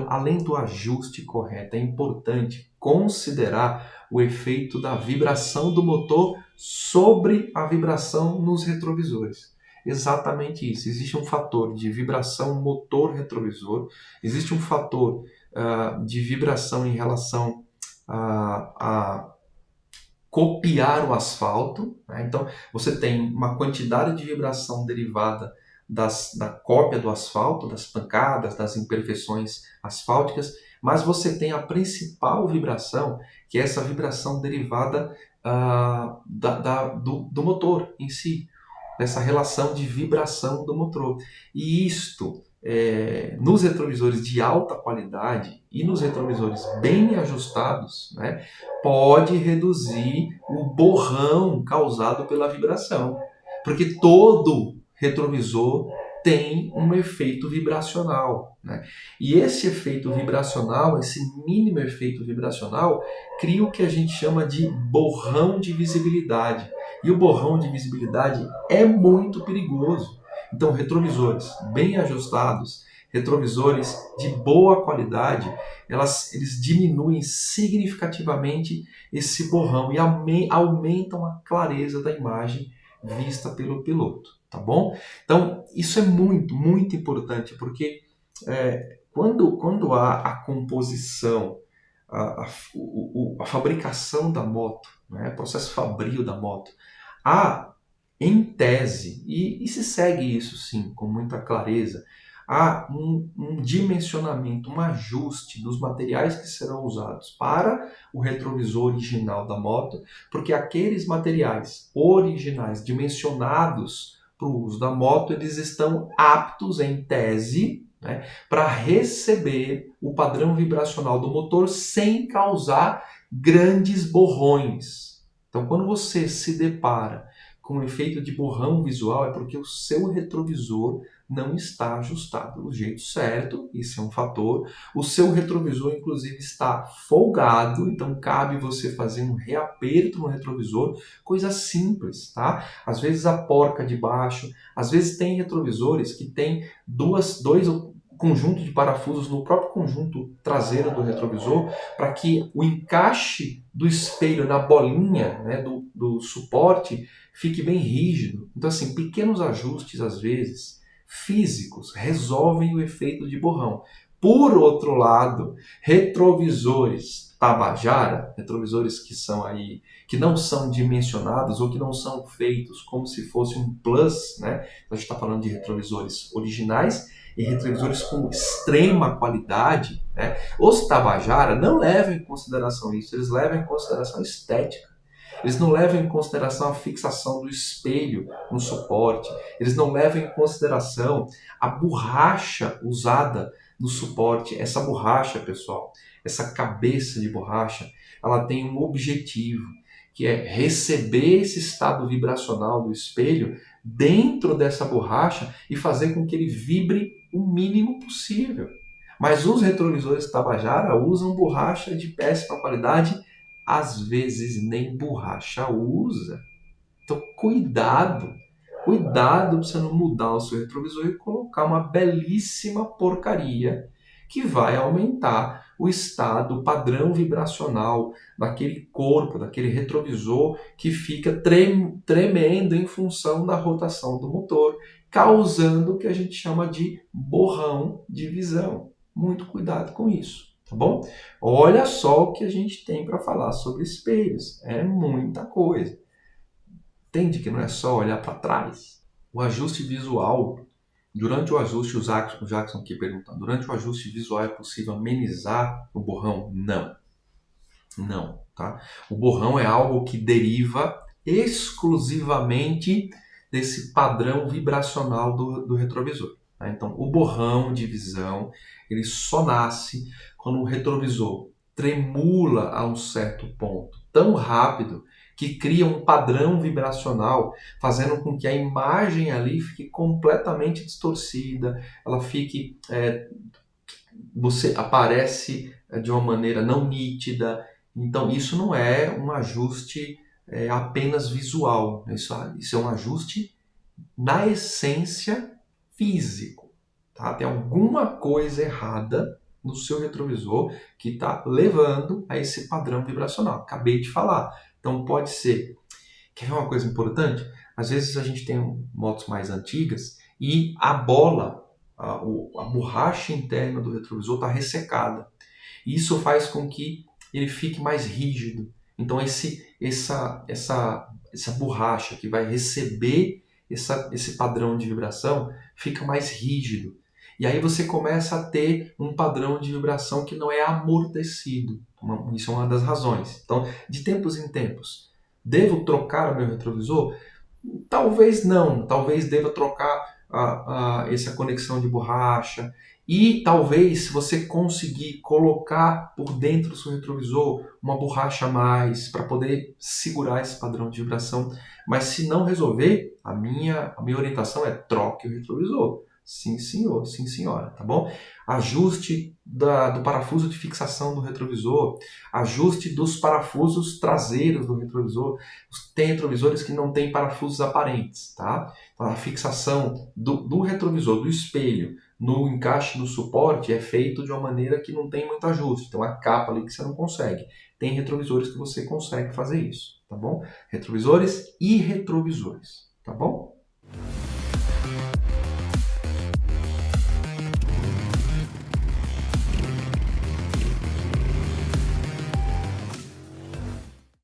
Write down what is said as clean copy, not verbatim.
Então, além do ajuste correto, é importante considerar o efeito da vibração do motor sobre a vibração nos retrovisores. Exatamente isso. Existe um fator de vibração motor-retrovisor, existe um fator de vibração em relação a copiar o asfalto, né? Então, você tem uma quantidade de vibração derivada da cópia do asfalto, das pancadas, das imperfeições asfálticas, mas você tem a principal vibração, que é essa vibração derivada do motor em si, dessa relação de vibração do motor. E isto, nos retrovisores de alta qualidade e nos retrovisores bem ajustados, né, pode reduzir o borrão causado pela vibração. Porque todo retrovisor tem um efeito vibracional, né? E esse efeito vibracional, esse mínimo efeito vibracional, cria o que a gente chama de borrão de visibilidade. E o borrão de visibilidade é muito perigoso. Então, retrovisores bem ajustados, retrovisores de boa qualidade, eles diminuem significativamente esse borrão e aumentam a clareza da imagem vista pelo piloto, tá bom? Então, isso é muito, muito importante, porque quando há a composição, a fabricação da moto, né, o processo fabril da moto, há, em tese, e se segue isso sim, com muita clareza, há um dimensionamento, um ajuste dos materiais que serão usados para o retrovisor original da moto, porque aqueles materiais originais dimensionados para o uso da moto, eles estão aptos, em tese, né, para receber o padrão vibracional do motor sem causar grandes borrões. Então, quando você se depara com o efeito de borrão visual, é porque o seu retrovisor não está ajustado do jeito certo, isso é um fator. O seu retrovisor, inclusive, está folgado, então cabe você fazer um reaperto no retrovisor, coisa simples, tá? Às vezes a porca de baixo, às vezes tem retrovisores que tem dois conjunto de parafusos no próprio conjunto traseiro do retrovisor, para que o encaixe do espelho na bolinha, né, do suporte fique bem rígido. Então, assim, pequenos ajustes, às vezes, físicos, resolvem o efeito de borrão. Por outro lado, retrovisores Tabajara, retrovisores que não são dimensionados ou que não são feitos como se fosse um plus, né? A gente está falando de retrovisores originais e retrovisores com extrema qualidade, né? Os Tabajara não levam em consideração isso, eles levam em consideração a estética. Eles não levam em consideração a fixação do espelho no suporte, eles não levam em consideração a borracha usada no suporte. Essa borracha, pessoal, essa cabeça de borracha, ela tem um objetivo, que é receber esse estado vibracional do espelho dentro dessa borracha e fazer com que ele vibre o mínimo possível. Mas os retrovisores Tabajara usam borracha de péssima qualidade, às vezes nem borracha usa. Então cuidado para você não mudar o seu retrovisor e colocar uma belíssima porcaria que vai aumentar o estado, o padrão vibracional daquele corpo, daquele retrovisor que fica tremendo em função da rotação do motor, causando o que a gente chama de borrão de visão. Muito cuidado com isso, tá bom? Olha só o que a gente tem para falar sobre espelhos, é muita coisa. Entende que não é só olhar para trás? O ajuste visual, durante o ajuste, o Jackson aqui perguntando, durante o ajuste visual é possível amenizar o borrão? Não. Não, tá? O borrão é algo que deriva exclusivamente desse padrão vibracional do retrovisor. Tá? Então, o borrão de visão, ele só nasce quando o retrovisor tremula a um certo ponto tão rápido que cria um padrão vibracional, fazendo com que a imagem ali fique completamente distorcida, ela fique, você aparece de uma maneira não nítida. Então isso não é um ajuste apenas visual, isso é um ajuste na essência físico. Tá? Tem alguma coisa errada no seu retrovisor que está levando a esse padrão vibracional. Acabei de falar. Então pode ser. Quer ver uma coisa importante? Às vezes a gente tem motos mais antigas e a bola, a borracha interna do retrovisor está ressecada. Isso faz com que ele fique mais rígido. Então essa borracha que vai receber esse padrão de vibração fica mais rígido. E aí você começa a ter um padrão de vibração que não é amortecido. Isso é uma das razões. Então, de tempos em tempos, devo trocar o meu retrovisor? Talvez não. Talvez deva trocar essa conexão de borracha. E talvez, se você conseguir colocar por dentro do seu retrovisor uma borracha a mais para poder segurar esse padrão de vibração. Mas se não resolver, a minha orientação é troque o retrovisor. Sim, senhor, sim, senhora, tá bom? Ajuste do parafuso de fixação do retrovisor, ajuste dos parafusos traseiros do retrovisor. Tem retrovisores que não têm parafusos aparentes, tá? Então, a fixação do retrovisor, do espelho, no encaixe no suporte é feito de uma maneira que não tem muito ajuste. Então, a capa ali que você não consegue. Tem retrovisores que você consegue fazer isso, tá bom? Retrovisores e retrovisores, tá bom?